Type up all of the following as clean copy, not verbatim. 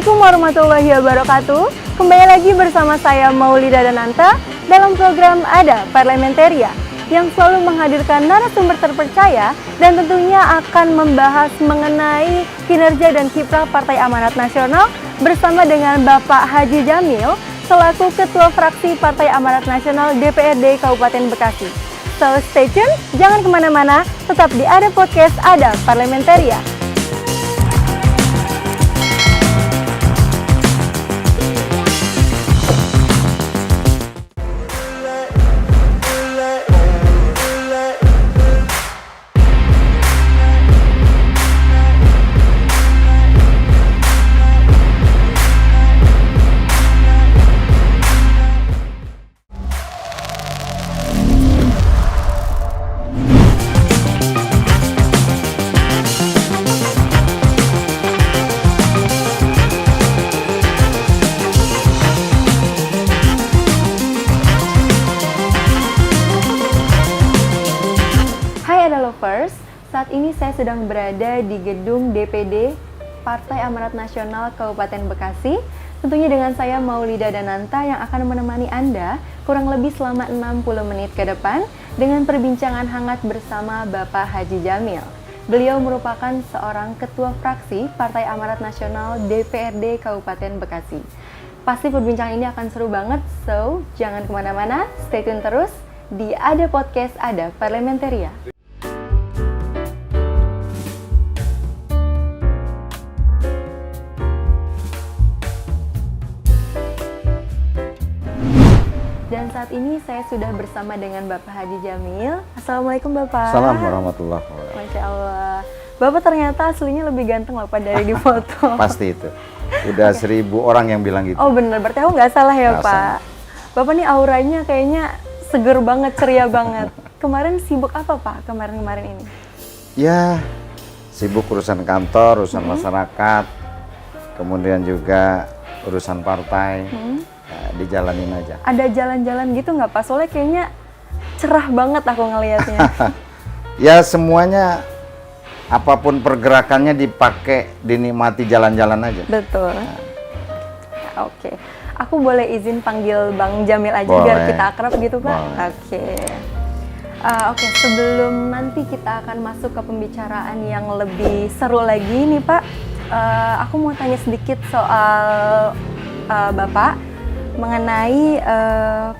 Assalamualaikum warahmatullahi wabarakatuh. Kembali lagi bersama saya Maulida Dananta dalam program Ada Parlementaria yang selalu menghadirkan narasumber terpercaya dan tentunya akan membahas mengenai kinerja dan kiprah Partai Amanat Nasional bersama dengan Bapak Haji Jamil selaku Ketua Fraksi Partai Amanat Nasional DPRD Kabupaten Bekasi. So stay tune, jangan kemana-mana, tetap di Ada Podcast Ada Parlementaria. Saat ini saya sedang berada di gedung DPD Partai Amanat Nasional Kabupaten Bekasi. Tentunya dengan saya Maulida Dananta yang akan menemani Anda kurang lebih selama 60 menit ke depan dengan perbincangan hangat bersama Bapak Haji Jamil. Beliau merupakan seorang Ketua Fraksi Partai Amanat Nasional DPRD Kabupaten Bekasi. Pasti perbincangan ini akan seru banget, so jangan kemana-mana, stay tune terus di Ada Podcast Ada Parlementaria. Dan saat ini saya sudah bersama dengan Bapak Haji Jamil. Assalamualaikum Bapak. Assalamualaikum warahmatullahi wabarakatuh. Masya Allah. Bapak ternyata aslinya lebih ganteng loh Pak dari di foto. Pasti itu. Udah 1000 orang yang bilang gitu. Oh bener, berarti aku nggak salah ya Nggak Pak. salah. Bapak nih auranya kayaknya seger banget, ceria banget. Kemarin sibuk apa Pak kemarin ini? Ya, sibuk urusan kantor, urusan masyarakat, kemudian juga urusan partai. Ya, dijalanin aja. Ada jalan-jalan gitu nggak Pak? Soalnya kayaknya cerah banget aku ngelihatnya. Ya semuanya, apapun pergerakannya dipakai, dinikmati jalan-jalan aja. Betul. Oke. Aku boleh izin panggil Bang Jamil aja Boleh. biar kita akrab gitu Pak? Boleh. Oke, sebelum nanti kita akan masuk ke pembicaraan yang lebih seru lagi nih Pak, aku mau tanya sedikit soal Bapak mengenai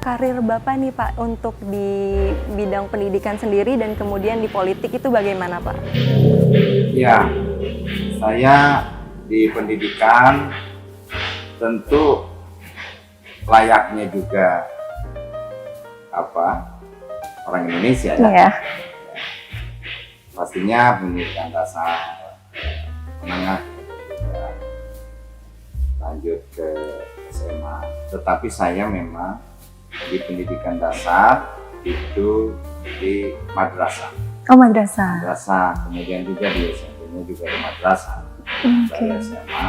karir Bapak nih Pak untuk di bidang pendidikan sendiri dan kemudian di politik itu bagaimana Pak? Ya, saya di pendidikan tentu layaknya juga orang Indonesia ya. Iya. Pastinya pendidikan dasar menengah lanjut ke SMA. Tetapi saya memang di pendidikan dasar itu di madrasah. Oh madrasah. Madrasah, kemudian juga di SMP-nya juga di madrasah. Saya SMA,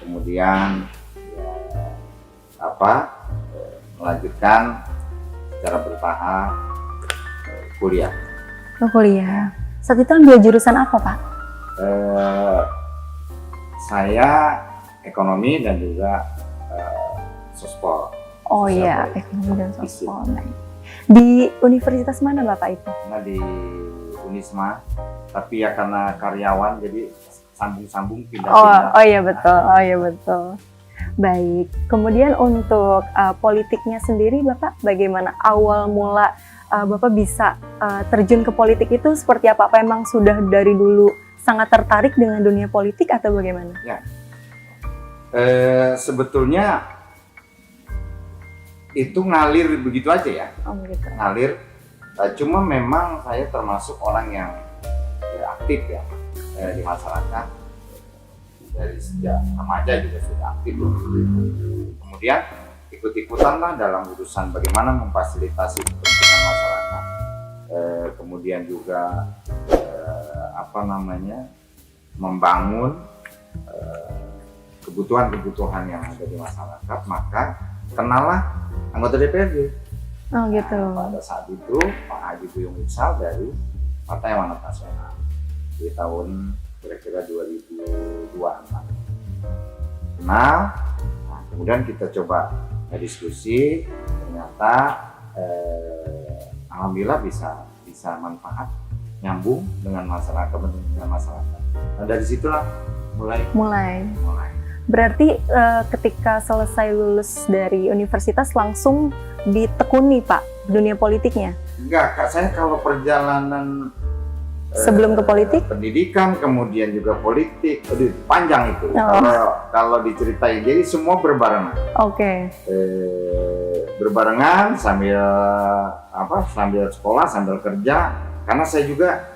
kemudian melanjutkan secara bertahap kuliah. Oh kuliah. Saat itu ambil jurusan apa Pak? Saya ekonomi dan juga sospol. Oh iya, ekonomi dan sospol. Di universitas mana Bapak itu? Nah di Unisma, tapi ya karena karyawan jadi sambung-sambung pindah-pindah. Oh iya betul. Baik. Kemudian untuk politiknya sendiri Bapak, bagaimana awal mula Bapak bisa terjun ke politik itu seperti apa? Apa emang sudah dari dulu sangat tertarik dengan dunia politik atau bagaimana? Ya. Sebetulnya itu ngalir begitu aja ya. Oh begitu. Ngalir. Cuma memang saya termasuk orang yang aktif ya di masyarakat. Dari sejak remaja juga sudah aktif. Kemudian ikut-ikutan lah dalam urusan bagaimana memfasilitasi kepentingan masyarakat. Kemudian juga membangun kebutuhan-kebutuhan yang ada di masyarakat, maka kenalah anggota DPRD. Oh gitu. Pada saat itu Pak Haji Buyung Irsal dari Partai Amanat Nasional di tahun kira-kira 2002. kenal. Nah, kemudian kita coba diskusi, ternyata alhamdulillah bisa manfaat, nyambung dengan masyarakat, Nah, dari situlah mulai. Berarti ketika selesai lulus dari universitas langsung ditekuni Pak dunia politiknya? Enggak, Kak, saya kalau perjalanan Sebelum ke politik? Pendidikan, kemudian juga politik, panjang itu. Kalau diceritain, jadi semua berbarengan. Oke. Berbarengan sambil sekolah, sambil kerja. Karena saya juga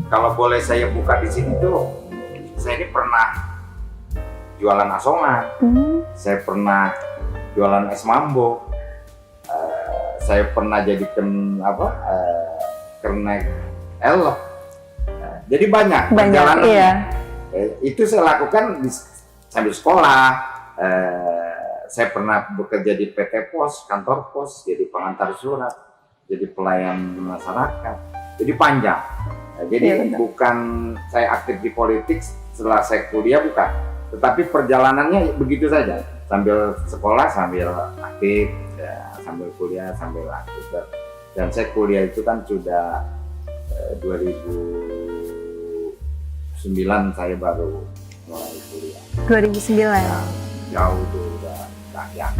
kalau boleh saya buka di sini tuh, saya ini pernah jualan asongan, saya pernah jualan es mambo. Saya pernah jadi kernet elok. Jadi banyak perjalanan. Iya. Itu saya lakukan sambil sekolah. Saya pernah bekerja di PT Pos, kantor pos, jadi pengantar surat, jadi pelayan masyarakat. Jadi panjang. Jadi bukan saya aktif di politik setelah saya kuliah, bukan. Tetapi perjalanannya begitu saja. Sambil sekolah, sambil aktif. Sambil kuliah, sambil aktif. Dan saya kuliah itu kan sudah 2009 saya baru mulai kuliah. 2009. Nah, jauh tuh udah banyak.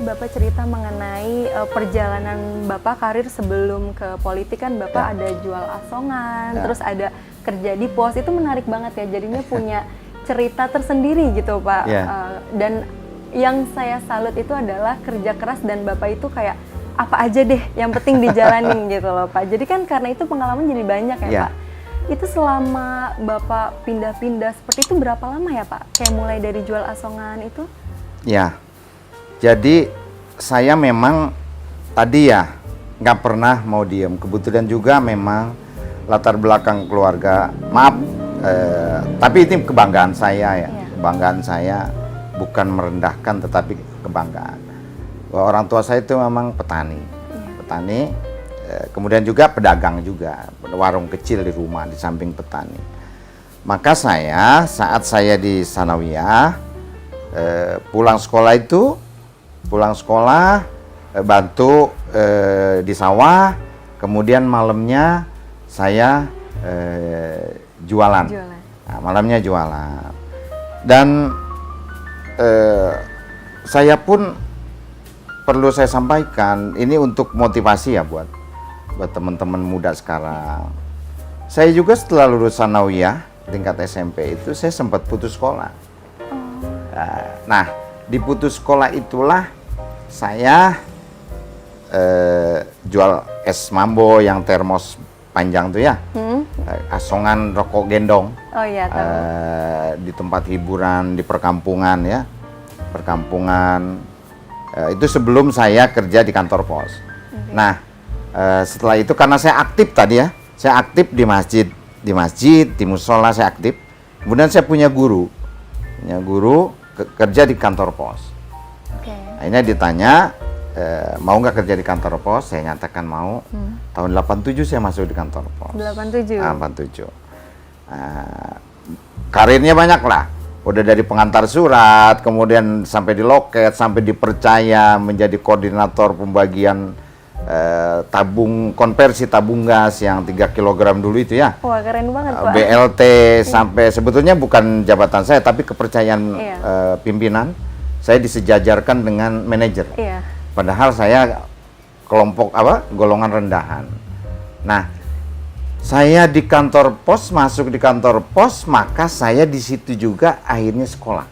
Bapak cerita mengenai perjalanan Bapak karir sebelum ke politik, kan Bapak ada jual asongan, terus ada kerja di pos. Itu menarik banget ya, jadinya punya cerita tersendiri gitu Pak. Dan yang saya salut itu adalah kerja keras, dan Bapak itu kayak apa aja deh yang penting dijalanin gitu loh Pak. Jadi kan karena itu pengalaman jadi banyak ya Pak. Itu selama Bapak pindah-pindah seperti itu berapa lama ya Pak? Kayak mulai dari jual asongan itu? Ya, jadi saya memang tadi ya nggak pernah mau diem. Kebetulan juga memang latar belakang keluarga, maaf, tapi itu kebanggaan saya ya. Kebanggaan saya bukan merendahkan, tetapi kebanggaan. Bahwa orang tua saya itu memang petani, kemudian juga pedagang juga, warung kecil di rumah di samping petani. Maka saya saat saya di Sanawiyah, pulang sekolah bantu di sawah, kemudian malamnya saya jualan. Nah, malamnya jualan. Dan saya pun perlu saya sampaikan, ini untuk motivasi ya buat teman-teman muda sekarang. Saya juga setelah lulus Sanawiyah tingkat SMP itu saya sempat putus sekolah. Nah, di putus sekolah itulah saya jual es mambo yang termos panjang tuh ya, asongan rokok gendong. Oh iya, tahu. Di tempat hiburan di perkampungan ya, itu sebelum saya kerja di kantor pos. Nah, setelah itu karena saya aktif tadi ya, saya aktif di masjid, di musola saya aktif. Kemudian saya punya guru kerja di kantor pos. Akhirnya ditanya, mau nggak kerja di kantor pos? Saya nyatakan mau. Tahun 87 saya masuk di kantor pos. 87. Karirnya banyak lah. Udah dari pengantar surat, kemudian sampai di loket, sampai dipercaya menjadi koordinator pembagian konversi tabung gas yang 3 kg dulu itu ya. Wah, keren banget Pak. BLT sampai sebetulnya bukan jabatan saya, tapi kepercayaan pimpinan. Saya disejajarkan dengan manajer. Padahal saya golongan rendahan. Nah, saya di kantor pos, masuk di kantor pos, maka saya di situ juga akhirnya sekolah.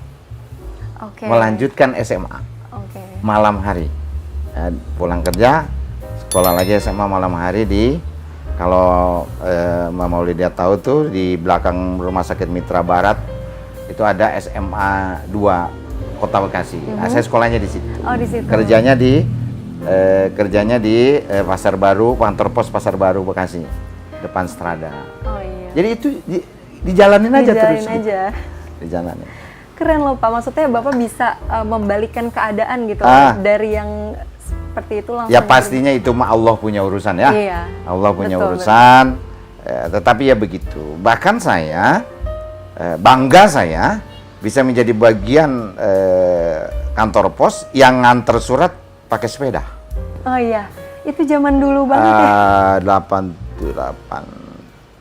Melanjutkan SMA. Malam hari. Pulang kerja, sekolah lagi SMA malam hari kalau Mama Lydia tahu tuh di belakang Rumah Sakit Mitra Barat itu ada SMA 2 Kota Bekasi. Nah, saya sekolahnya di situ. Di situ. Kerjanya di Pasar Baru, kantor pos Pasar Baru Bekasi, depan Strada. Jadi itu dijalanin aja terus. Dijalanin. keren loh Pak, maksudnya Bapak bisa membalikkan keadaan gitu dari yang seperti itu langsung. Ya pastinya itu mah Allah punya urusan ya. Iya. Allah punya urusan. Tetapi ya begitu. Bahkan saya bangga saya bisa menjadi bagian kantor pos yang nganter surat pakai sepeda. Oh iya, itu zaman dulu banget ya.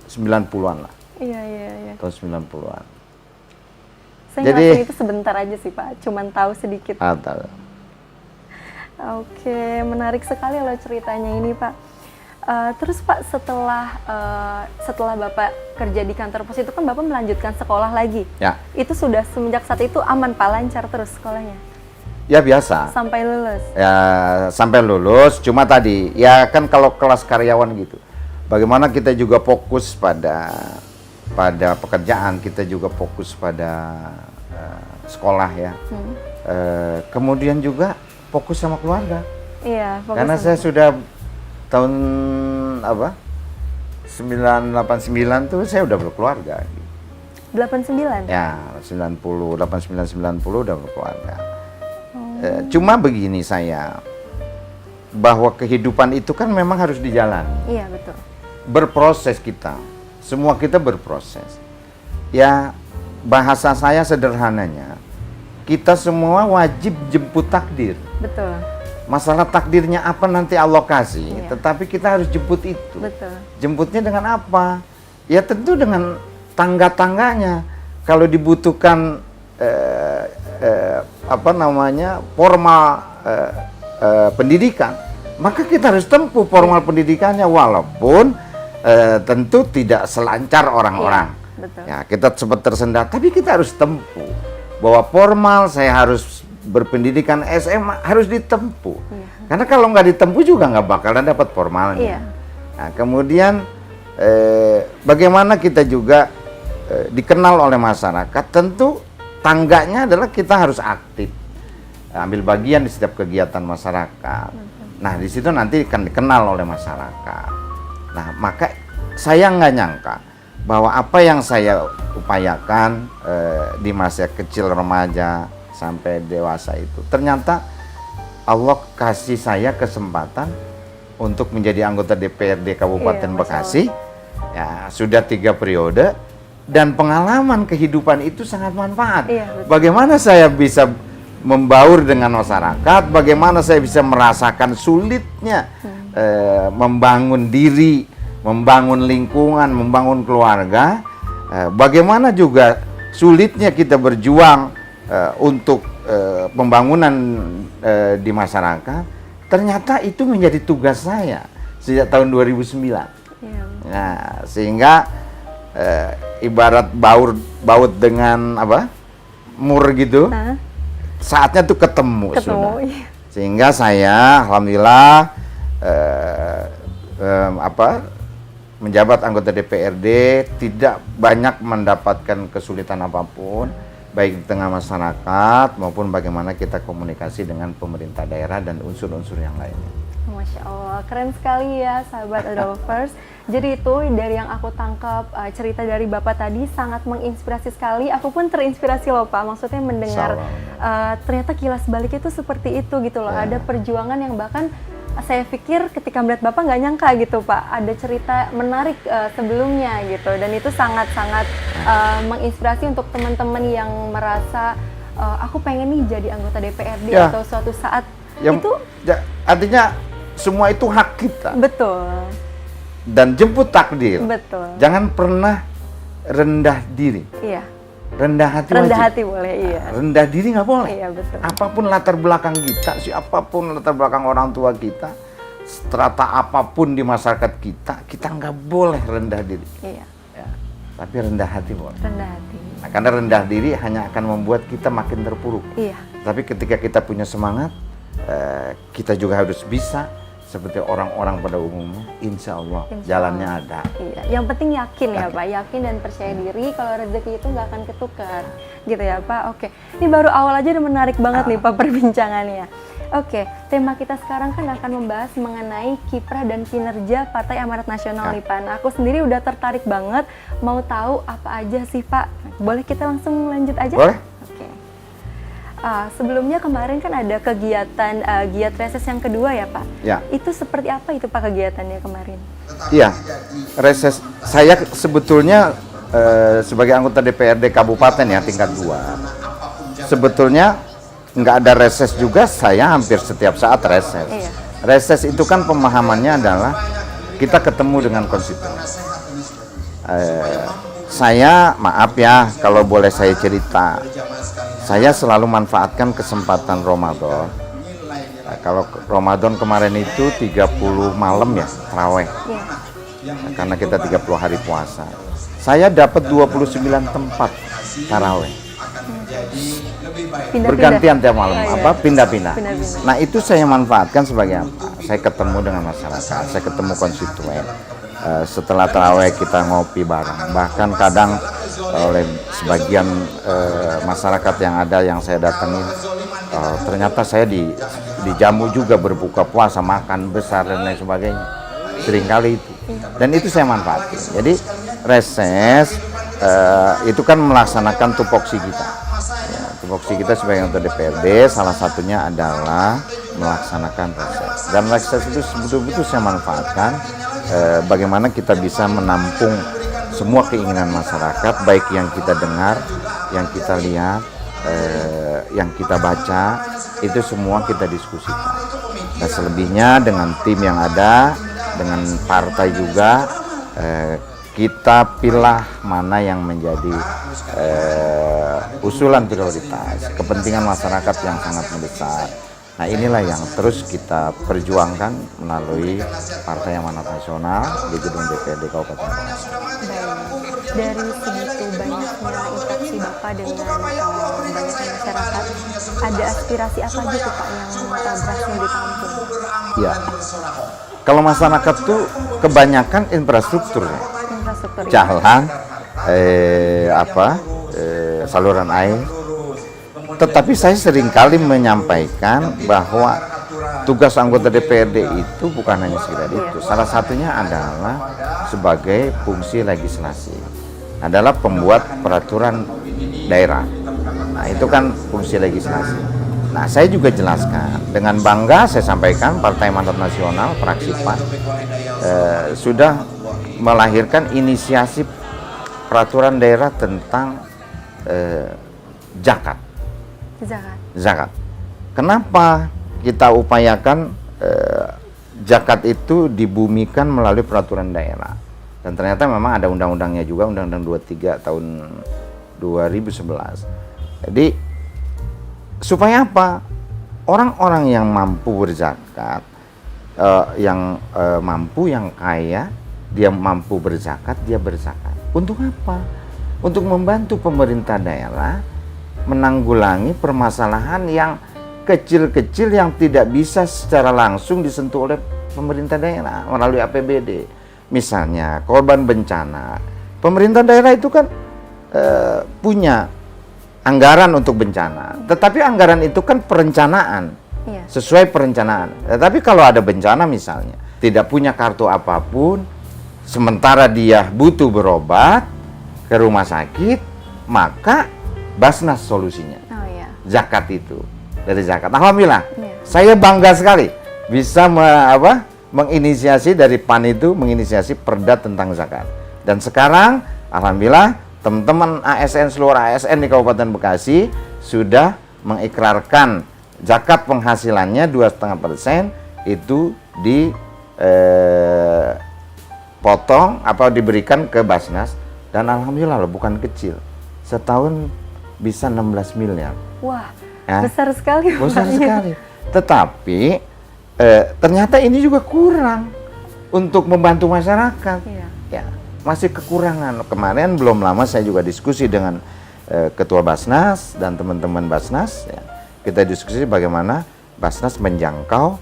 90-an lah. Iya. Tahun 90-an. Saya Jadi ngerasain itu sebentar aja sih Pak, cuman tahu sedikit. Tahu. Oke, menarik sekali loh ceritanya ini Pak. Terus Pak, setelah Bapak kerja di kantor pos itu kan Bapak melanjutkan sekolah lagi. Ya. Itu sudah semenjak saat itu aman Pak, lancar terus sekolahnya? Ya biasa. Sampai lulus? Ya sampai lulus, cuma tadi, ya kan kalau kelas karyawan gitu. Bagaimana kita juga fokus pada pekerjaan, kita juga fokus pada sekolah ya. Kemudian juga fokus sama keluarga. Iya, fokus. Karena saya sudah tahun 989 tuh saya udah berkeluarga. 89? Ya, 89 udah berkeluarga. Cuma begini saya, bahwa kehidupan itu kan memang harus dijalani. Iya, betul. Berproses kita, semua kita berproses. Ya, bahasa saya sederhananya, kita semua wajib jemput takdir. Betul. Masalah takdirnya apa nanti Allah kasih, tetapi kita harus jemput itu. Betul. Jemputnya dengan apa? Ya tentu dengan tangga-tangganya. Kalau dibutuhkan formal pendidikan, maka kita harus tempuh formal pendidikannya, walaupun tentu tidak selancar orang-orang. Betul. Ya, kita sempat tersendat, tapi kita harus tempuh. Bahwa formal saya harus berpendidikan SMA harus ditempuh. Karena kalau nggak ditempuh juga nggak bakalan dapat formalnya. Nah, kemudian bagaimana kita juga dikenal oleh masyarakat, tentu tangganya adalah kita harus aktif, ambil bagian di setiap kegiatan masyarakat. Nah, di situ nanti akan dikenal oleh masyarakat. Nah, maka saya nggak nyangka bahwa apa yang saya upayakan di masa kecil, remaja sampai dewasa itu, ternyata Allah kasih saya kesempatan untuk menjadi anggota DPRD Kabupaten Bekasi. Ya, sudah 3 periode dan pengalaman kehidupan itu sangat manfaat. Bagaimana saya bisa membaur dengan masyarakat, bagaimana saya bisa merasakan sulitnya membangun diri, membangun lingkungan, membangun keluarga, bagaimana juga sulitnya kita berjuang untuk pembangunan di masyarakat. Ternyata itu menjadi tugas saya sejak tahun 2009. Nah, sehingga ibarat baut dengan mur gitu, saatnya tuh ketemu. Sudah. Sehingga saya alhamdulillah menjabat anggota DPRD, tidak banyak mendapatkan kesulitan apapun, baik di tengah masyarakat maupun bagaimana kita komunikasi dengan pemerintah daerah dan unsur-unsur yang lainnya. Masya Allah, keren sekali ya sahabat Adolfers. Jadi itu dari yang aku tangkap, cerita dari Bapak tadi sangat menginspirasi sekali. Aku pun terinspirasi loh Pak, maksudnya mendengar ternyata kilas balik itu seperti itu gitu loh. Ada perjuangan yang bahkan saya pikir ketika melihat Bapak nggak nyangka gitu Pak, ada cerita menarik sebelumnya gitu. Dan itu sangat-sangat menginspirasi untuk teman-teman yang merasa aku pengen nih jadi anggota DPRD atau suatu saat itu. Artinya semua itu hak kita. Betul. Dan jemput takdir. Betul. Jangan pernah rendah diri. Iya. Rendah hati rendah wajib. hati boleh, iya. Rendah diri nggak boleh. Iya, betul. Apapun latar belakang kita, siapapun latar belakang orang tua kita, strata apapun di masyarakat kita nggak boleh rendah diri. Iya. Ya. Tapi rendah hati boleh. Rendah hati. Nah, karena rendah diri hanya akan membuat kita makin terpuruk. Iya. Tapi ketika kita punya semangat, kita juga harus bisa seperti orang-orang pada umumnya, insya Allah jalannya ada. Iya. Yang penting yakin ya Pak, yakin dan percaya diri kalau rezeki itu nggak akan ketukar, gitu ya Pak. Oke, ini baru awal aja udah menarik banget nih Pak perbincangannya. Oke, tema kita sekarang kan akan membahas mengenai kiprah dan kinerja Partai Amanat Nasional nih Pak. Nah, aku sendiri udah tertarik banget, mau tahu apa aja sih Pak. Boleh kita langsung lanjut aja? Boleh. Oke. Sebelumnya kemarin kan ada kegiatan giat reses yang kedua ya Pak? Ya. Itu seperti apa itu Pak kegiatannya kemarin? Iya, reses saya sebetulnya sebagai anggota DPRD Kabupaten ya tingkat 2. Sebetulnya nggak ada reses juga, saya hampir setiap saat reses. Iya. Reses itu kan pemahamannya adalah kita ketemu dengan konstituen. Saya maaf ya kalau boleh saya cerita, saya selalu manfaatkan kesempatan Ramadan. Nah, kalau Ramadan kemarin itu 30 malam ya, taraweh. Iya. Nah, karena kita 30 hari puasa. Saya dapat 29 tempat taraweh. Pindah-pindah. Bergantian tiap malam, Oh, iya. apa pindah-pindah. Pindah-pindah. Nah itu saya manfaatkan sebagai apa? Saya ketemu dengan masyarakat, saya ketemu konstituen. Setelah taraweh kita ngopi bareng. Bahkan kadang oleh sebagian masyarakat yang ada yang saya datangin, ternyata saya dijamu juga berbuka puasa, makan besar dan lain sebagainya. Seringkali itu. Dan itu saya manfaatkan. Jadi reses itu kan melaksanakan tupoksi kita. Ya, tupoksi kita sebagai anggota DPRD salah satunya adalah melaksanakan reses. Dan reses itu betul-betul saya manfaatkan bagaimana kita bisa menampung semua keinginan masyarakat, baik yang kita dengar, yang kita lihat, yang kita baca, itu semua kita diskusikan. Dan selebihnya dengan tim yang ada, dengan partai juga, kita pilih mana yang menjadi usulan prioritas, kepentingan masyarakat yang sangat mendesak. Nah inilah yang terus kita perjuangkan melalui Partai Amanat Nasional di gedung DPRD Kabupaten Bekasi. Dari segitu banyaknya interaksi Bapak dengan banyaknya masyarakat, ada aspirasi apa aja tuh Pak yang berhasil ditampung? Ya, kalau masyarakat tuh kebanyakan infrastruktur ya. Infrastruktur ya? Jalan, saluran air. Tetapi saya seringkali menyampaikan bahwa tugas anggota DPRD itu bukan hanya sekedar itu. Salah satunya adalah sebagai fungsi legislasi, adalah pembuat peraturan daerah. Nah itu kan fungsi legislasi. Nah saya juga jelaskan, dengan bangga saya sampaikan Partai Amanat Nasional, fraksi PAN, sudah melahirkan inisiasi peraturan daerah tentang zakat. Zakat. Kenapa kita upayakan zakat itu dibumikan melalui peraturan daerah? Dan ternyata memang ada undang-undangnya juga, Undang-Undang 23 tahun 2011. Jadi supaya apa? Orang-orang yang mampu berzakat, yang mampu, yang kaya, dia mampu berzakat, dia berzakat. Untuk apa? Untuk membantu pemerintah daerah menanggulangi permasalahan yang kecil-kecil yang tidak bisa secara langsung disentuh oleh pemerintah daerah melalui APBD. Misalnya korban bencana, pemerintah daerah itu kan punya anggaran untuk bencana, tetapi anggaran itu kan perencanaan, sesuai perencanaan. Tetapi kalau ada bencana misalnya, tidak punya kartu apapun, sementara dia butuh berobat ke rumah sakit, maka Basnas solusinya. Oh, iya. Zakat itu, dari zakat. Alhamdulillah, Saya bangga sekali bisa menginisiasi dari PAN itu, menginisiasi perda tentang zakat. Dan sekarang, alhamdulillah, teman-teman ASN, seluruh ASN di Kabupaten Bekasi sudah mengikrarkan zakat penghasilannya 2,5% itu dipotong atau diberikan ke Basnas. Dan alhamdulillah loh, bukan kecil. Setahun bisa 16 miliar. Wah, ya? Besar sekali. Besar sekali. Tetapi ternyata ini juga kurang untuk membantu masyarakat. Iya. Ya, masih kekurangan. Kemarin belum lama saya juga diskusi dengan Ketua Basnas dan teman-teman Basnas. Ya. Kita diskusi bagaimana Basnas menjangkau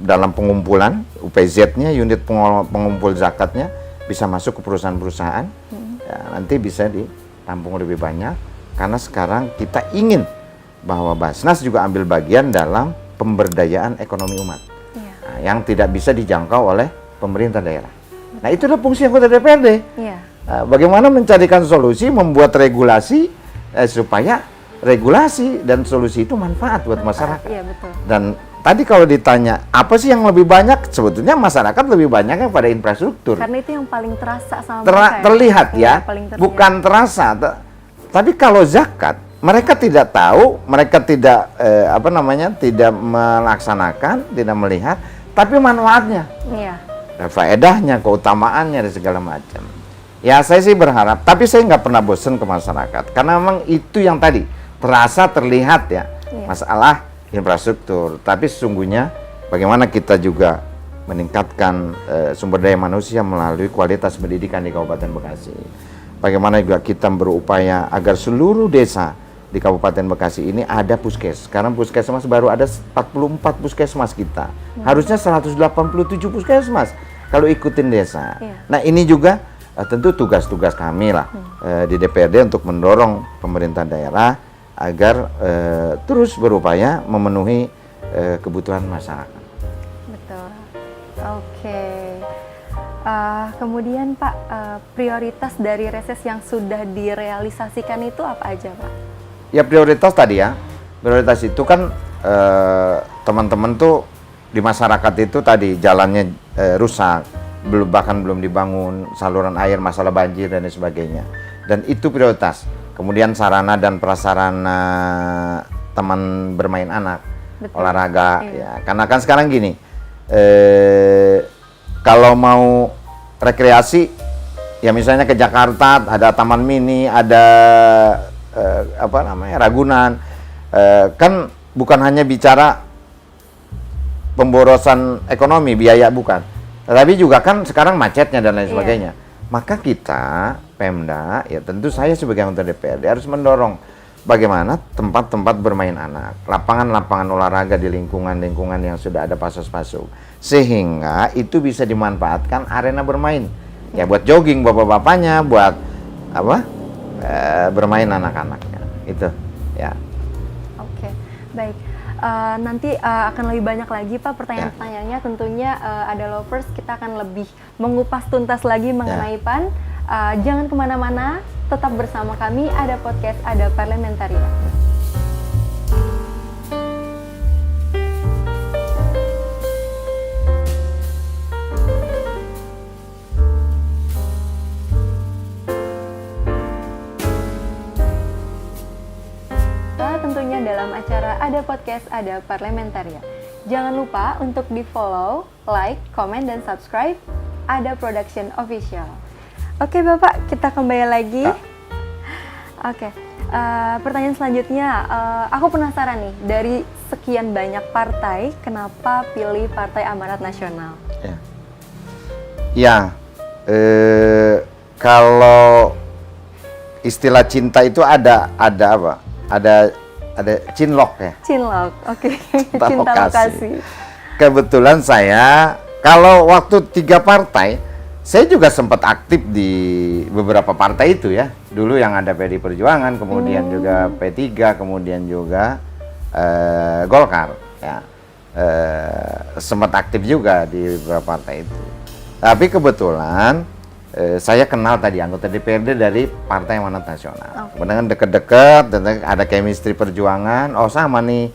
dalam pengumpulan UPZ-nya, unit pengumpul zakatnya bisa masuk ke perusahaan-perusahaan. Ya, nanti bisa ditampung lebih banyak, karena sekarang kita ingin bahwa Basnas juga ambil bagian dalam pemberdayaan ekonomi umat, yang tidak bisa dijangkau oleh pemerintah daerah. Nah itulah fungsi anggota DPRD. Bagaimana mencarikan solusi, membuat regulasi supaya regulasi dan solusi itu manfaat buat masyarakat. Iya, betul. Dan tadi kalau ditanya apa sih yang lebih banyak, sebetulnya masyarakat lebih banyak pada infrastruktur. Karena itu yang paling terasa sama mereka. Terlihat ya, paling terlihat. bukan terasa. Tapi kalau zakat, mereka tidak tahu, mereka tidak tidak melaksanakan, tidak melihat, tapi manfaatnya, Iya. faedahnya, keutamaannya dan segala macam. Ya saya sih berharap, tapi saya nggak pernah bosan ke masyarakat, karena memang itu yang tadi terasa, terlihat ya, masalah infrastruktur. Tapi sesungguhnya bagaimana kita juga meningkatkan sumber daya manusia melalui kualitas pendidikan di Kabupaten Bekasi. Bagaimana juga kita berupaya agar seluruh desa di Kabupaten Bekasi ini ada puskes. Sekarang puskesmas baru ada 44 puskesmas kita. Harusnya 187 puskesmas kalau ikutin desa. Nah ini juga tentu tugas-tugas kami lah di DPRD untuk mendorong pemerintah daerah agar terus berupaya memenuhi kebutuhan masyarakat. Betul. Oke. Kemudian Pak, prioritas dari reses yang sudah direalisasikan itu apa aja Pak? Ya prioritas tadi ya, prioritas itu kan teman-teman tuh di masyarakat itu tadi jalannya rusak, bahkan belum dibangun, saluran air, masalah banjir dan sebagainya. Dan itu prioritas. Kemudian sarana dan prasarana teman bermain anak, betul, olahraga, ya. Karena kan sekarang gini, kalau mau rekreasi, ya misalnya ke Jakarta ada taman mini, ada Ragunan, kan bukan hanya bicara pemborosan ekonomi, biaya bukan, tapi juga kan sekarang macetnya dan lain sebagainya. Maka kita, Pemda, ya tentu saya sebagai anggota DPRD harus mendorong bagaimana tempat-tempat bermain anak, lapangan-lapangan olahraga di lingkungan-lingkungan yang sudah ada pasos-pasok, sehingga itu bisa dimanfaatkan arena bermain, ya buat jogging bapak-bapaknya, buat bermain anak-anaknya, itu, ya. Oke, baik. Nanti akan lebih banyak lagi Pak pertanyaan-pertanyaannya. Tentunya ada lovers, kita akan lebih mengupas tuntas lagi mengenai PAN. Jangan kemana-mana, tetap bersama kami. Ada podcast, ada Parlementaria. Tentunya dalam acara Ada Podcast, Ada Parlementaria. Jangan lupa untuk di-follow, like, komen, dan subscribe Ada Production Official. Oke Bapak, kita kembali lagi. Oke, pertanyaan selanjutnya, aku penasaran nih, dari sekian banyak partai, kenapa pilih Partai Amanat Nasional? Ya, kalau istilah cinta itu ada apa? Ada cinlok ya. Cinlok, oke. Cinta lokasi. Kebetulan saya, kalau waktu 3 partai, saya juga sempat aktif di beberapa partai itu ya. Dulu yang ada PD Perjuangan, kemudian juga P3, kemudian juga Golkar. Ya. Sempat aktif juga di beberapa partai itu. Tapi kebetulan saya kenal tadi anggota DPRD dari Partai Amanat Nasional. Kemudian deket-deket, dan ada chemistry perjuangan. Oh sama nih,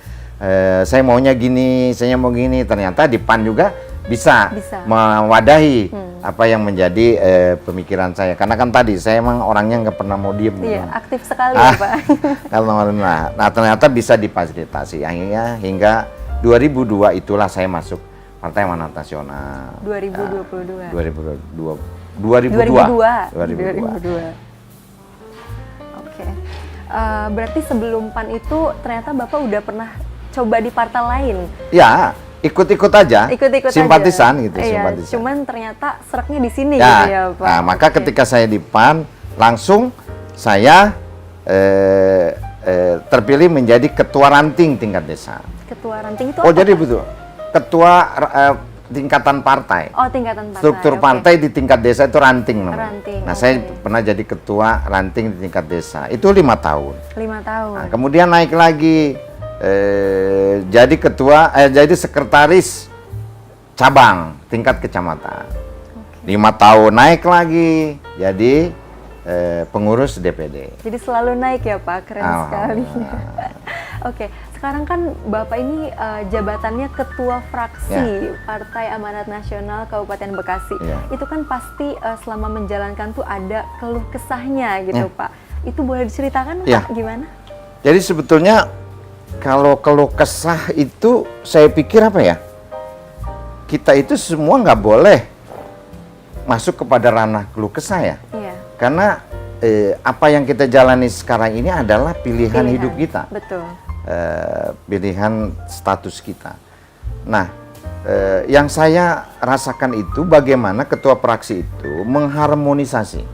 saya maunya gini, saya mau gini. Ternyata di PAN juga bisa. Mewadahi apa yang menjadi pemikiran saya. Karena kan tadi saya emang orangnya nggak pernah mau diem. Iya, aktif sekali ya Pak. Nah ternyata bisa difasilitasi. Akhirnya hingga 2002 itulah saya masuk Partai Amanat Nasional. 2002. 2002. Oke. Berarti sebelum PAN itu ternyata Bapak udah pernah coba di partai lain? Ya, ikut-ikut aja. Simpatisan aja. Gitu, simpatisan. Cuman ternyata seraknya di sini gitu ya Pak. Nah, maka ketika saya di PAN, langsung saya terpilih menjadi ketua ranting tingkat desa. Ketua ranting itu apa? Oh, jadi betul. Ketua tingkatan partai. Oh, tingkatan partai. Struktur partai di tingkat desa itu ranting namanya. Ranting. Nah, saya pernah jadi ketua ranting di tingkat desa. Itu 5 tahun. 5 tahun. Nah, kemudian naik lagi jadi jadi sekretaris cabang tingkat kecamatan. 5 tahun naik lagi jadi pengurus DPD. Jadi selalu naik ya Pak, keren sekali. Oke, sekarang kan Bapak ini jabatannya Ketua Fraksi Partai Amanat Nasional Kabupaten Bekasi. Itu kan pasti selama menjalankan tuh ada keluh kesahnya gitu Pak. Itu boleh diceritakan Pak gimana? Jadi sebetulnya kalau keluh kesah itu saya pikir apa ya? Kita itu semua nggak boleh masuk kepada ranah keluh kesah ya. Karena apa yang kita jalani sekarang ini adalah pilihan hidup kita. Betul. Pilihan status kita. Nah, yang saya rasakan itu bagaimana ketua fraksi itu mengharmonisasi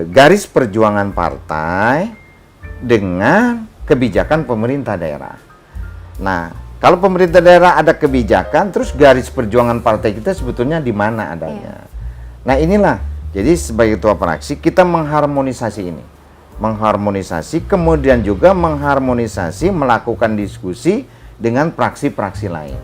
garis perjuangan partai dengan kebijakan pemerintah daerah. Nah, kalau pemerintah daerah ada kebijakan, terus garis perjuangan partai kita sebetulnya di mana adanya. Nah, inilah. Jadi sebagai ketua fraksi kita mengharmonisasi ini. Kemudian juga mengharmonisasi, melakukan diskusi dengan fraksi-fraksi lain.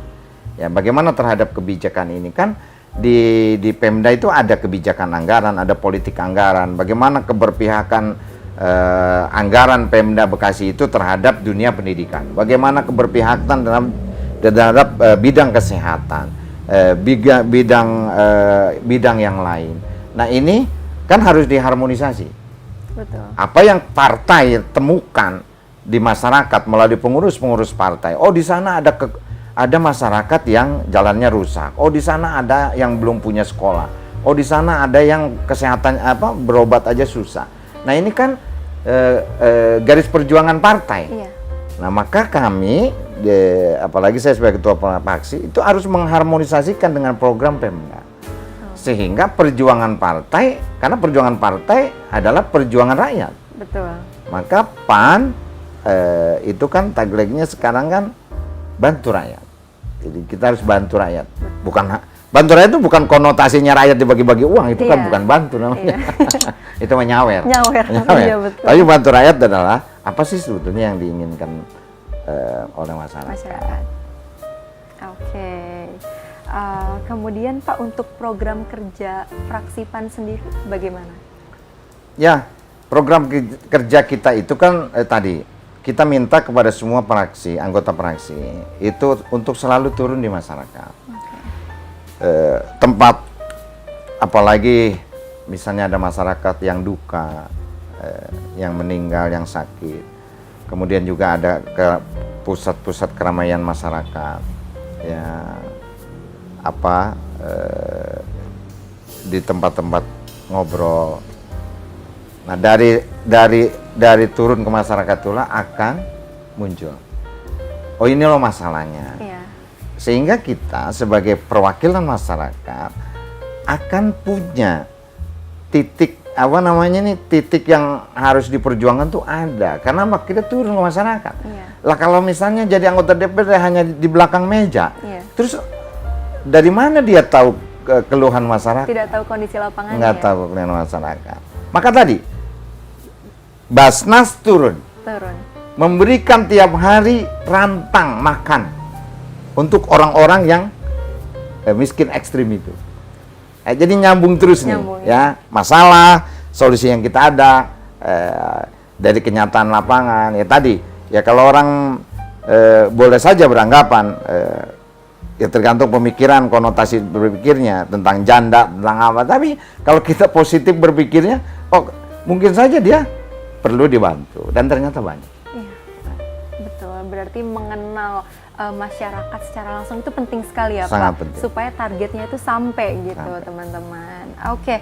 Ya, bagaimana terhadap kebijakan ini kan di Pemda itu ada kebijakan anggaran, ada politik anggaran. Bagaimana keberpihakan anggaran Pemda Bekasi itu terhadap dunia pendidikan. Bagaimana keberpihakan terhadap bidang kesehatan, bidang yang lain. Nah, ini kan harus diharmonisasi. Betul. Apa yang partai temukan di masyarakat melalui pengurus partai. Oh, di sana ada masyarakat yang jalannya rusak. Oh, di sana ada yang belum punya sekolah. Oh, di sana ada yang kesehatan berobat aja susah. Nah, ini kan garis perjuangan partai. Nah, maka kami apalagi saya sebagai ketua fraksi itu harus mengharmonisasikan dengan program Pemda. Sehingga perjuangan partai, karena perjuangan partai adalah perjuangan rakyat. Betul. Maka PAN itu kan tagline-nya sekarang kan bantu rakyat. Jadi kita harus bantu rakyat. Bantu rakyat itu bukan konotasinya rakyat dibagi-bagi uang, itu kan bukan bantu namanya. Itu menyawer. Iya, betul. Tapi bantu rakyat adalah apa sih sebetulnya yang diinginkan oleh masyarakat. Oke. Kemudian Pak, untuk program kerja fraksi PAN sendiri bagaimana? Ya, program kerja kita itu kan tadi kita minta kepada semua fraksi, anggota fraksi itu untuk selalu turun di masyarakat. Tempat apalagi misalnya ada masyarakat yang duka, yang meninggal, yang sakit. Kemudian juga ada ke pusat-pusat keramaian masyarakat. Ya, di tempat-tempat ngobrol. Nah, dari turun ke masyarakat itulah akan muncul. Oh, ini loh masalahnya. Sehingga kita sebagai perwakilan masyarakat akan punya titik titik yang harus diperjuangkan tuh ada. Karena kita turun ke masyarakat. Lah kalau misalnya jadi anggota DPD hanya di belakang meja, terus dari mana dia tahu keluhan masyarakat? Tidak tahu kondisi lapangan. Nggak tahu keluhan masyarakat. Maka tadi Basnas turun, memberikan tiap hari rantang makan untuk orang-orang yang miskin ekstrim itu. Jadi nyambung terus nih, ya masalah, solusi yang kita ada dari kenyataan lapangan. Ya tadi, ya kalau orang boleh saja beranggapan. Ya tergantung pemikiran, konotasi berpikirnya tentang janda, tentang apa. Tapi kalau kita positif berpikirnya, oh mungkin saja dia perlu dibantu dan ternyata banyak. Iya, betul. Berarti mengenal masyarakat secara langsung itu penting sekali ya Sangat Pak, penting. supaya targetnya itu sampai gitu teman-teman. Oke,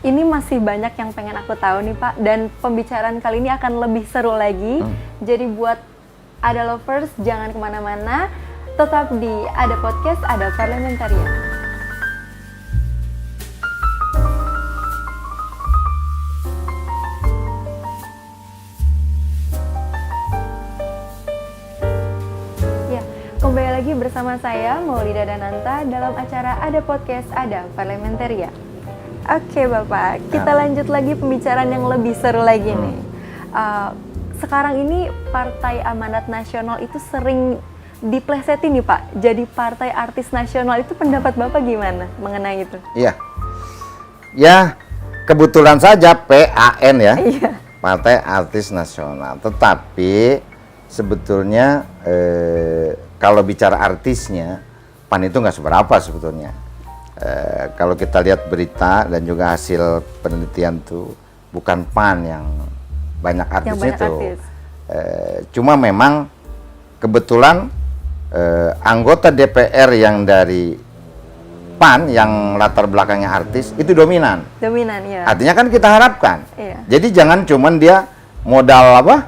ini masih banyak yang pengen aku tahu nih Pak, dan pembicaraan kali ini akan lebih seru lagi. Jadi buat Ada Lovers jangan kemana-mana. Tetap di Ada Podcast, Ada Parlementarian. Ya, kembali lagi bersama saya Maulida Dananta dalam acara Ada Podcast, Ada Parlementarian. Oke Bapak, kita lanjut lagi pembicaraan yang lebih seru lagi nih. Sekarang ini Partai Amanat Nasional itu sering diplesetin nih Pak, jadi Partai Artis Nasional, itu pendapat Bapak gimana mengenai itu? Iya. Ya, kebetulan saja PAN ya. Iya. Partai Artis Nasional. Tetapi sebetulnya kalau bicara artisnya, PAN itu nggak seberapa sebetulnya. Kalau kita lihat berita dan juga hasil penelitian tuh, bukan PAN yang banyak artis itu. Cuma memang kebetulan anggota DPR yang dari PAN yang latar belakangnya artis itu dominan. Dominan, ya. Artinya kan kita harapkan. Iya. Jadi jangan cuman dia modal apa?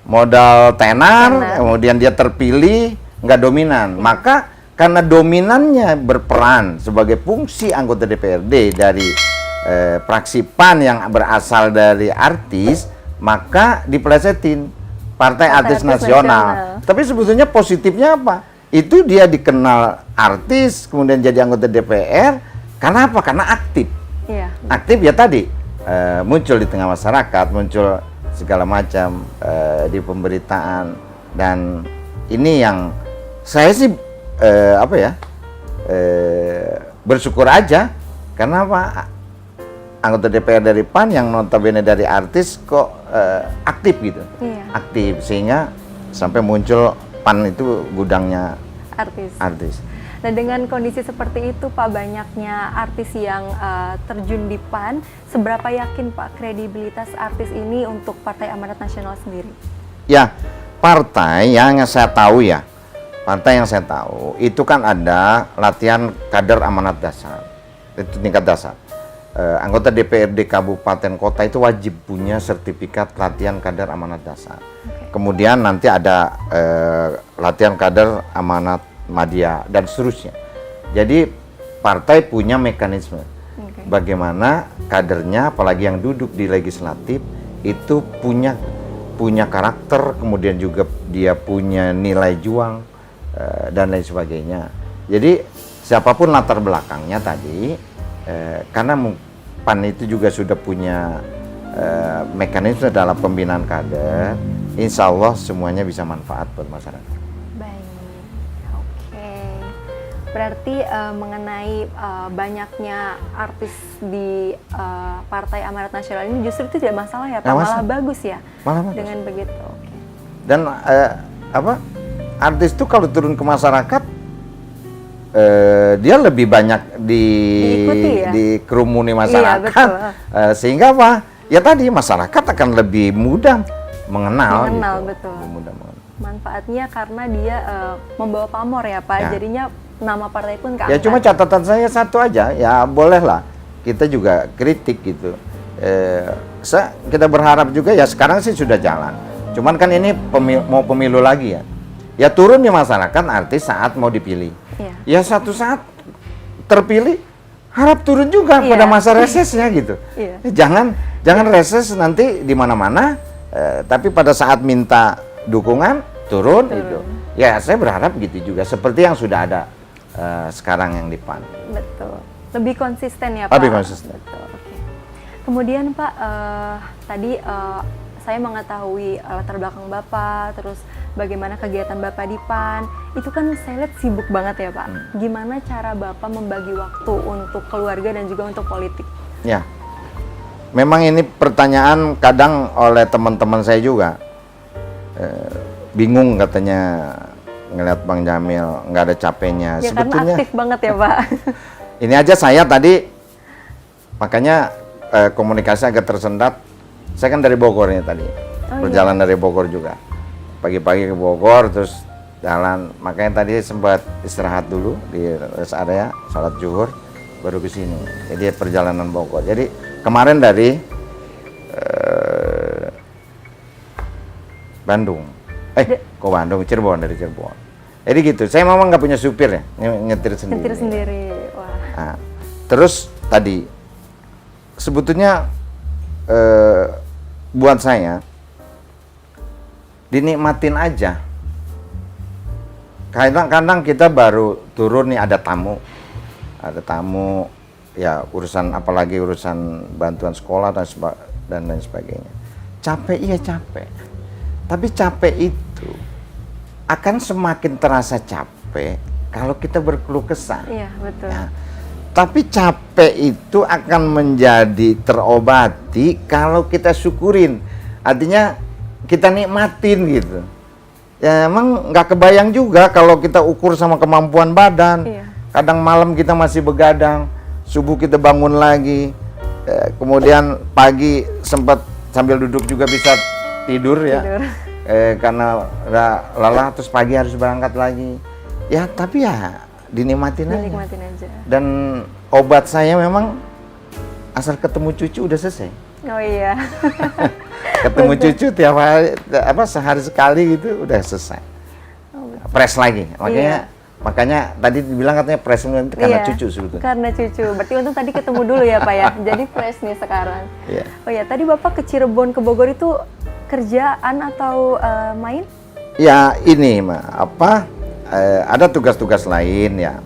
Modal tenar, kemudian dia terpilih nggak dominan. Maka karena dominannya berperan sebagai fungsi anggota DPRD dari fraksi PAN yang berasal dari artis, maka dipelesetin Partai Artis Nasional. Tapi sebetulnya positifnya apa? Itu dia dikenal artis, kemudian jadi anggota DPR. Karena apa? Karena aktif. Iya. Aktif ya tadi, muncul di tengah masyarakat, muncul segala macam di pemberitaan. Dan ini yang saya sih bersyukur aja. Karena apa? Anggota DPR dari PAN yang notabene dari artis kok aktif gitu. Iya. Aktif, sehingga sampai muncul PAN itu gudangnya artis. Nah, dengan kondisi seperti itu Pak, banyaknya artis yang terjun di PAN, seberapa yakin Pak kredibilitas artis ini untuk Partai Amanat Nasional sendiri? Ya, partai yang saya tahu itu kan ada latihan kader amanat dasar, itu tingkat dasar. Anggota DPRD kabupaten kota itu wajib punya sertifikat latihan kader amanat dasar. Kemudian nanti ada latihan kader amanat madya dan seterusnya. Jadi partai punya mekanisme bagaimana kadernya, apalagi yang duduk di legislatif itu punya karakter, kemudian juga dia punya nilai juang dan lain sebagainya. Jadi siapapun latar belakangnya tadi, karena PAN itu juga sudah punya mekanisme dalam pembinaan kader, insya Allah semuanya bisa manfaat buat masyarakat. Baik, oke. Berarti mengenai banyaknya artis di Partai Amanat Nasional ini justru itu tidak masalah ya Pak, malah bagus ya? Malah bagus. Dengan begitu, oke. Dan artis itu kalau turun ke masyarakat, dia lebih banyak dikerumuni masyarakat, iya, sehingga apa? Ya tadi masyarakat akan lebih mudah mengenal gitu. Betul. Manfaatnya karena dia membawa pamor ya Pak, ya. Jadinya nama partai pun keangkat. Ya cuma catatan saya satu aja, ya bolehlah kita juga kritik gitu. Kita berharap juga ya sekarang sih sudah jalan. Cuman kan ini mau pemilu lagi ya. Ya turun di masyarakat artis saat mau dipilih. Ya satu saat terpilih harap turun juga pada masa resesnya gitu. Jangan reses nanti di mana-mana, tapi pada saat minta dukungan turun itu. Ya saya berharap gitu juga seperti yang sudah ada sekarang yang di PAN. Betul. Lebih konsisten ya Pak. Lebih konsisten. Betul. Okay. Kemudian Pak, tadi saya mengetahui latar belakang Bapak, terus bagaimana kegiatan Bapak di PAN. Itu kan saya lihat sibuk banget ya Pak. Gimana cara Bapak membagi waktu untuk keluarga dan juga untuk politik? Ya, memang ini pertanyaan kadang oleh teman-teman saya juga. Bingung katanya ngeliat Bang Jamil, nggak ada capeknya. Ya sebetulnya, karena aktif banget ya Pak. Ini aja saya tadi, makanya komunikasi agak tersendat. Saya kan dari Bogor nih tadi, berjalan dari Bogor juga. Pagi-pagi ke Bogor, terus jalan. Makanya tadi sempat istirahat dulu di rest area, sholat zuhur, baru ke sini. Jadi perjalanan Bogor. Jadi kemarin dari Bandung. Kok Bandung? Cirebon, dari Cirebon. Jadi gitu, saya memang nggak punya supir ya, nyetir sendiri. Nyetir sendiri, wah. Nah, terus tadi, sebetulnya buat saya dinikmatin aja. Kadang-kadang kita baru turun nih ada tamu ya urusan, apalagi urusan bantuan sekolah dan lain sebagainya. Capek, iya capek. Tapi capek itu akan semakin terasa capek kalau kita berkeluh kesah. Iya, betul. Ya. Tapi capek itu akan menjadi terobati kalau kita syukurin. Artinya kita nikmatin gitu. Ya emang nggak kebayang juga kalau kita ukur sama kemampuan badan. Iya. Kadang malam kita masih begadang, subuh kita bangun lagi. Kemudian pagi sempat sambil duduk juga bisa tidur ya. Karena udah lelah, terus pagi harus berangkat lagi. Ya tapi ya dinikmatin aja. Dan obat saya memang asal ketemu cucu udah selesai. Oh iya. Ketemu cucu tiap hari, sehari sekali gitu udah selesai. Press lagi, makanya tadi dibilang katanya press karena cucu sebetulnya. Karena cucu, berarti untung tadi ketemu dulu ya Pak ya. Jadi fresh nih sekarang. Oh ya, tadi Bapak ke Cirebon ke Bogor itu kerjaan atau main? Ya ini ada tugas-tugas lain ya.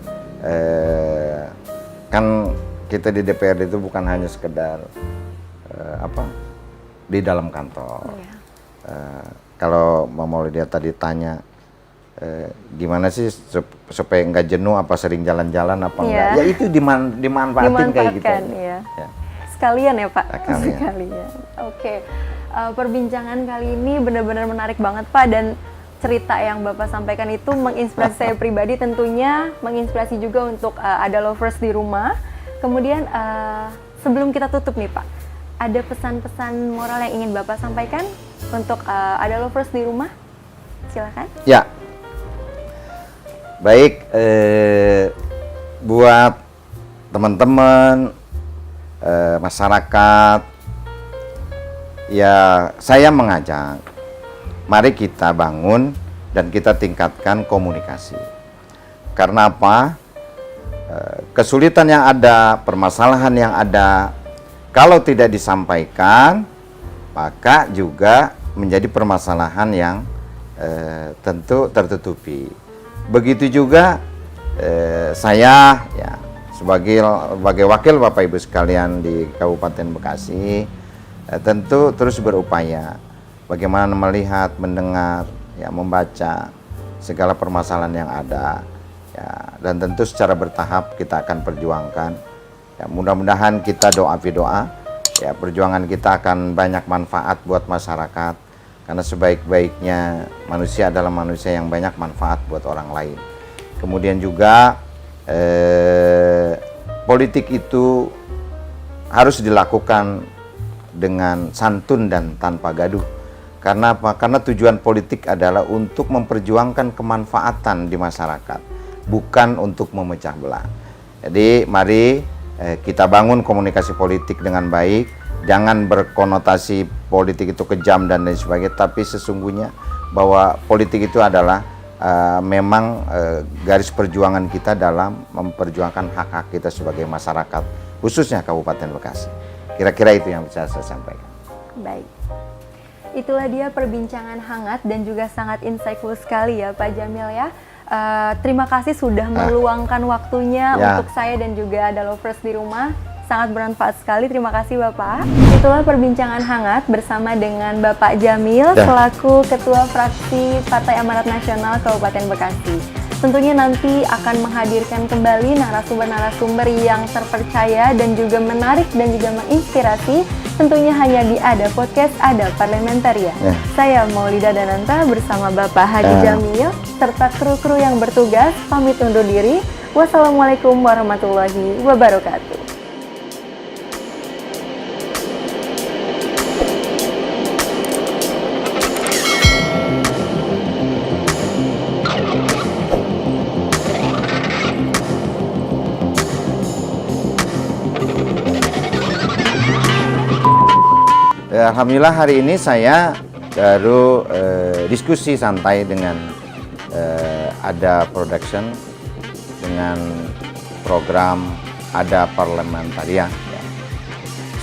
Kan kita di DPRD itu bukan hanya sekedar di dalam kantor. Kalau Mama Lydia tadi tanya gimana sih supaya nggak jenuh, apa sering jalan-jalan apa enggak? Ya itu dimanfaatin kayak gitu. Ya. Sekalian ya Pak. Sekalian. Oke. Perbincangan kali ini benar-benar menarik banget Pak, dan cerita yang Bapak sampaikan itu menginspirasi saya pribadi, tentunya menginspirasi juga untuk Ada Lovers di rumah. Kemudian sebelum kita tutup nih Pak, ada pesan-pesan moral yang ingin Bapak sampaikan untuk Ada Lovers di rumah? Silakan. Ya, baik, buat teman-teman, masyarakat, ya saya mengajak, mari kita bangun dan kita tingkatkan komunikasi. Karena apa? Kesulitan yang ada, permasalahan yang ada, kalau tidak disampaikan, maka juga menjadi permasalahan yang tentu tertutupi. Begitu juga saya ya sebagai wakil Bapak Ibu sekalian di Kabupaten Bekasi, tentu terus berupaya bagaimana melihat, mendengar, ya membaca segala permasalahan yang ada, ya, dan tentu secara bertahap kita akan perjuangkan. Ya, mudah-mudahan kita doa, ya perjuangan kita akan banyak manfaat buat masyarakat, karena sebaik-baiknya manusia adalah manusia yang banyak manfaat buat orang lain. Kemudian juga politik itu harus dilakukan dengan santun dan tanpa gaduh. Karena apa? Karena tujuan politik adalah untuk memperjuangkan kemanfaatan di masyarakat, bukan untuk memecah belah. Jadi mari kita bangun komunikasi politik dengan baik, jangan berkonotasi politik itu kejam dan lain sebagainya, tapi sesungguhnya bahwa politik itu adalah memang garis perjuangan kita dalam memperjuangkan hak-hak kita sebagai masyarakat, khususnya Kabupaten Bekasi. Kira-kira itu yang bisa saya sampaikan. Baik. Itulah dia perbincangan hangat dan juga sangat insightful sekali ya Pak Jamil ya. Terima kasih sudah meluangkan waktunya untuk saya dan juga Ada Lovers di rumah. Sangat bermanfaat sekali. Terima kasih Bapak. Itulah perbincangan hangat bersama dengan Bapak Jamil selaku Ketua Fraksi Partai Amanat Nasional Kabupaten Bekasi. Tentunya nanti akan menghadirkan kembali narasumber-narasumber yang terpercaya dan juga menarik dan juga menginspirasi. Tentunya hanya di Ada Podcast, Ada Parlementaria. Saya Maulida Dananta bersama Bapak Haji Jamil serta kru-kru yang bertugas pamit undur diri. Wassalamualaikum warahmatullahi wabarakatuh. Alhamdulillah hari ini saya baru diskusi santai dengan Ada Production dengan program Ada Parlementaria.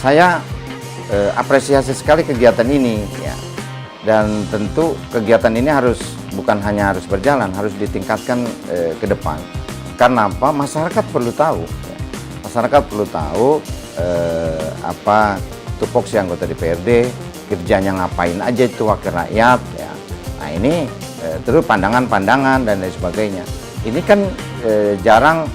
Saya apresiasi sekali kegiatan ini ya, dan tentu kegiatan ini bukan hanya harus berjalan, harus ditingkatkan ke depan. Karena apa? Masyarakat perlu tahu. Ya. Masyarakat perlu tahu apa tupoksi anggota DPRD, kerjanya ngapain aja itu wakil rakyat ya. Nah ini terus pandangan-pandangan dan lain sebagainya. Ini kan jarang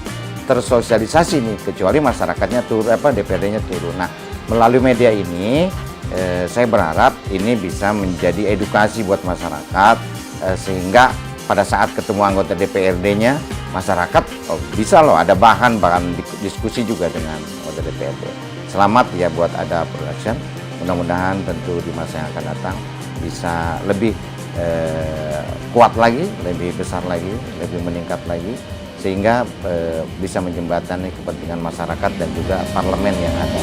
tersosialisasi nih, kecuali masyarakatnya turun, DPRD-nya turun. Nah, melalui media ini saya berharap ini bisa menjadi edukasi buat masyarakat, sehingga pada saat ketemu anggota DPRD-nya, masyarakat bisa loh ada bahan diskusi juga dengan anggota DPRD. Selamat ya buat Ada Production. Mudah-mudahan tentu di masa yang akan datang bisa lebih kuat lagi, lebih besar lagi, lebih meningkat lagi, sehingga bisa menjembatani kepentingan masyarakat dan juga parlemen yang ada.